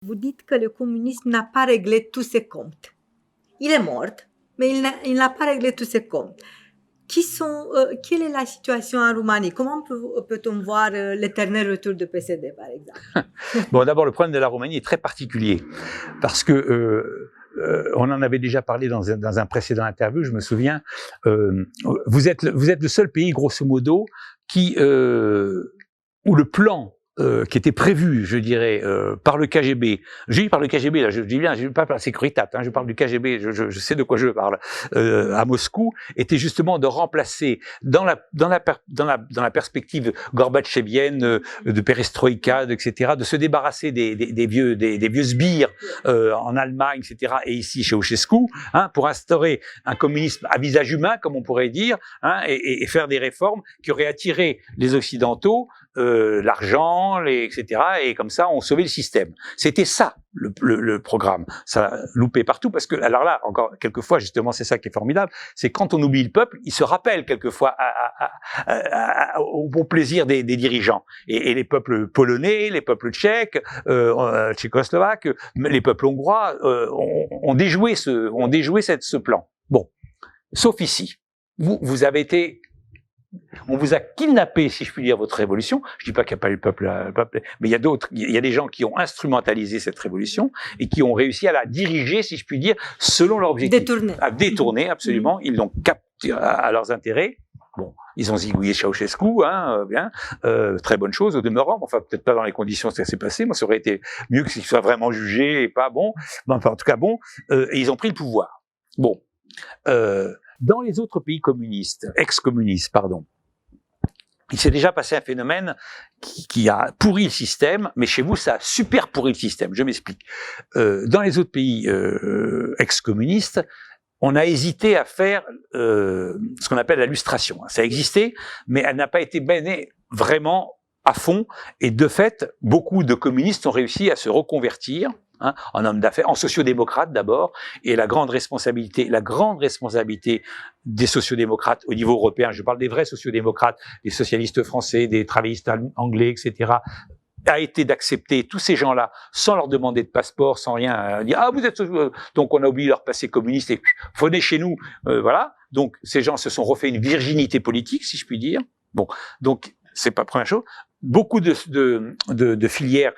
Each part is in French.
Vous dites que le communisme n'a pas réglé tous ses comptes. Il est mort, mais il n'a pas réglé tous ses comptes. Quelle est la situation en Roumanie? Comment peut-on voir l'éternel retour de PSD, par exemple? Bon, d'abord, le problème de la Roumanie est très particulier, parce que on en avait déjà parlé dans un précédent interview, je me souviens. Vous êtes le seul pays, grosso modo, où le plan qui était prévu, je dirais, par le KGB. Je dis par le KGB, là, je dis bien, je ne dis pas par la Securitat, hein, je parle du KGB, je sais de quoi je parle, à Moscou, était justement de remplacer, dans la perspective gorbatchevienne, de perestroïka, etc., de se débarrasser des vieux sbires en Allemagne, etc., et ici chez Ceausescu, hein, pour instaurer un communisme à visage humain, comme on pourrait dire, hein, et faire des réformes qui auraient attiré les Occidentaux, l'argent, etc. Et comme ça, on sauvait le système. C'était ça, le programme. Ça a loupé partout parce que, alors là, encore, quelquefois, justement, c'est ça qui est formidable, c'est quand on oublie le peuple, il se rappelle quelquefois au bon plaisir des dirigeants. Et les peuples polonais, les peuples tchèques, tchécoslovaques, les peuples hongrois, ont déjoué ce plan. Bon. Sauf ici. Vous avez été, on vous a kidnappé, si je puis dire, votre révolution. Je dis pas qu'il n'y a pas eu le peuple, mais il y a des gens qui ont instrumentalisé cette révolution et qui ont réussi à la diriger, si je puis dire, selon leur objectif. À détourner, absolument. Ils l'ont capté à leurs intérêts. Bon, ils ont zigouillé Ceausescu, hein, bien, très bonne chose au demeurant. Enfin, peut-être pas dans les conditions où ça s'est passé. Moi, ça aurait été mieux qu'il soit vraiment jugé et pas bon. Mais enfin, en tout cas, bon. Et ils ont pris le pouvoir. Bon. Dans les autres pays communistes, ex-communistes, pardon, il s'est déjà passé un phénomène qui a pourri le système, mais chez vous, ça a super pourri le système. Je m'explique. Dans les autres pays ex-communistes, on a hésité à faire ce qu'on appelle la lustration. Ça a existé, mais elle n'a pas été menée vraiment à fond. Et de fait, beaucoup de communistes ont réussi à se reconvertir, hein, en hommes d'affaires, en sociodémocrates d'abord, et la grande responsabilité des sociodémocrates au niveau européen, je parle des vrais sociodémocrates, des socialistes français, des travaillistes anglais, etc., a été d'accepter tous ces gens-là sans leur demander de passeport, sans rien dire, ah, vous êtes, donc on a oublié leur passé communiste et venez chez nous, voilà. Donc ces gens se sont refait une virginité politique, si je puis dire. Bon, donc c'est pas la première chose. Beaucoup de filières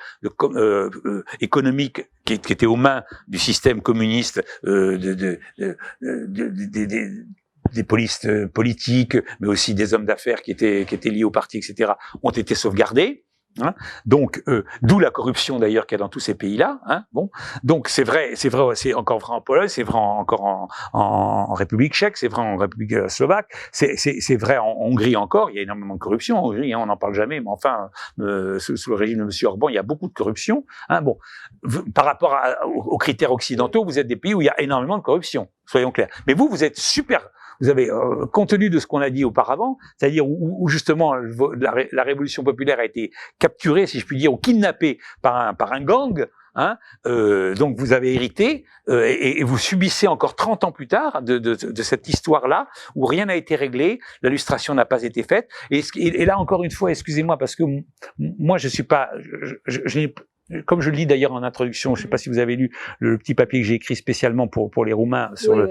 économiques qui étaient aux mains du système communiste, des polices politiques, mais aussi des hommes d'affaires qui étaient liés au parti, etc., ont été sauvegardés. Hein, donc, d'où la corruption d'ailleurs qu'il y a dans tous ces pays-là. Hein, bon, donc c'est encore vrai en Pologne, c'est vrai encore en République tchèque, c'est vrai en République slovaque, c'est vrai en Hongrie encore. Il y a énormément de corruption en Hongrie, hein, on n'en parle jamais, mais enfin, sous le régime de M. Orban, il y a beaucoup de corruption. Hein, bon, par rapport aux critères occidentaux, vous êtes des pays où il y a énormément de corruption. Soyons clairs. Mais vous êtes super. Vous avez, compte tenu de ce qu'on a dit auparavant, c'est-à-dire où justement la révolution populaire a été capturée, si je puis dire, ou kidnappée par un gang, hein, donc vous avez hérité, et vous subissez encore 30 ans plus tard de cette histoire-là, où rien n'a été réglé, la lustration n'a pas été faite, et là encore une fois, excusez-moi, parce que moi je suis pas, je n'ai comme je le dis d'ailleurs en introduction, je ne sais pas si vous avez lu le petit papier que j'ai écrit spécialement pour les Roumains sur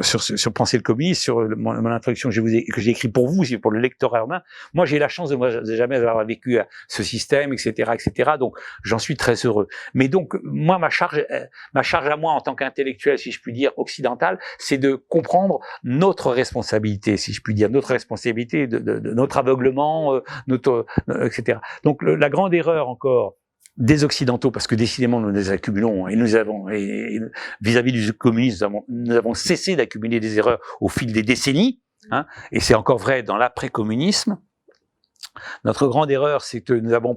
sur penser le communisme, sur mon introduction que j'ai écrit pour vous, pour le lectorat roumain. Moi, j'ai la chance de jamais avoir vécu ce système, etc., etc. Donc, j'en suis très heureux. Mais donc, moi, ma charge à moi en tant qu'intellectuel, si je puis dire, occidental, c'est de comprendre notre responsabilité, si je puis dire, notre responsabilité de notre aveuglement, etc. Donc, la grande erreur encore des Occidentaux, parce que décidément nous les accumulons, et vis-à-vis du communisme, nous avons cessé d'accumuler des erreurs au fil des décennies, hein, et c'est encore vrai dans l'après-communisme. Notre grande erreur, c'est que nous n'avons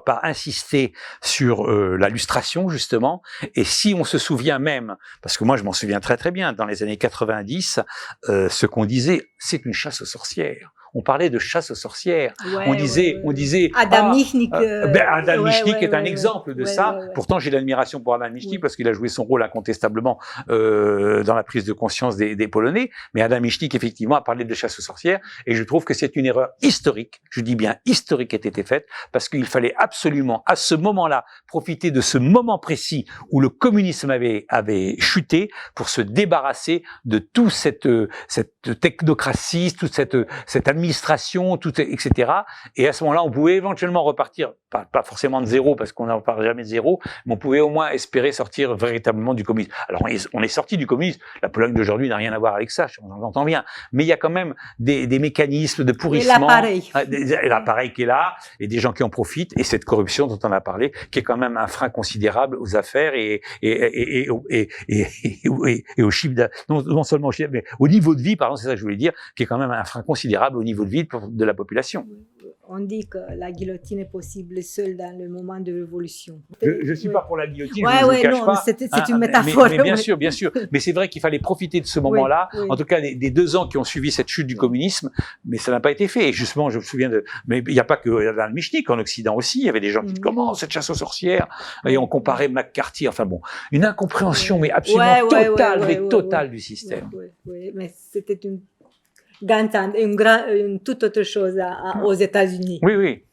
pas insisté sur la lustration, justement, et si on se souvient même, parce que moi je m'en souviens très très bien, dans les années 90, ce qu'on disait, c'est une chasse aux sorcières. on parlait de chasse aux sorcières. Ouais, On disait Adam Michnik. Adam Michnik est un exemple de ça. Ouais. Pourtant, j'ai l'admiration pour Adam Michnik parce qu'il a joué son rôle incontestablement dans la prise de conscience des Polonais. Mais Adam Michnik, effectivement, a parlé de chasse aux sorcières et je trouve que c'est une erreur historique. Je dis bien historique qui a été faite parce qu'il fallait absolument, à ce moment-là, profiter de ce moment précis où le communisme avait chuté pour se débarrasser de toute cette technocratie, toute cette administration, etc. Et à ce moment-là, on pouvait éventuellement repartir, pas forcément de zéro, parce qu'on n'en parle jamais de zéro, mais on pouvait au moins espérer sortir véritablement du communisme. Alors, on est sorti du communisme. La Pologne d'aujourd'hui n'a rien à voir avec ça, on entend bien. Mais il y a quand même des mécanismes de pourrissement. L'appareil qui est là, et des gens qui en profitent, et cette corruption dont on a parlé, qui est quand même un frein considérable aux affaires et au chiffre, non seulement au chiffre, mais au niveau de vie, pardon, c'est ça que je voulais dire, qui est quand même un frein considérable au niveau de vie de la population. On dit que la guillotine est possible seule dans le moment de révolution. Je ne suis pas pour la guillotine, je ne vous cache pas. C'est une métaphore. Mais bien sûr. Mais c'est vrai qu'il fallait profiter de ce moment-là, en tout cas des 2 ans qui ont suivi cette chute du communisme, mais ça n'a pas été fait. Et justement, je me souviens mais il n'y a pas que Adam Michnik, en Occident aussi, il y avait des gens qui disaient comment cette chasse aux sorcières, et on comparait McCarthy, enfin bon, une incompréhension mais absolument totale du système. Mais c'était une toute autre chose aux États-Unis. Oui.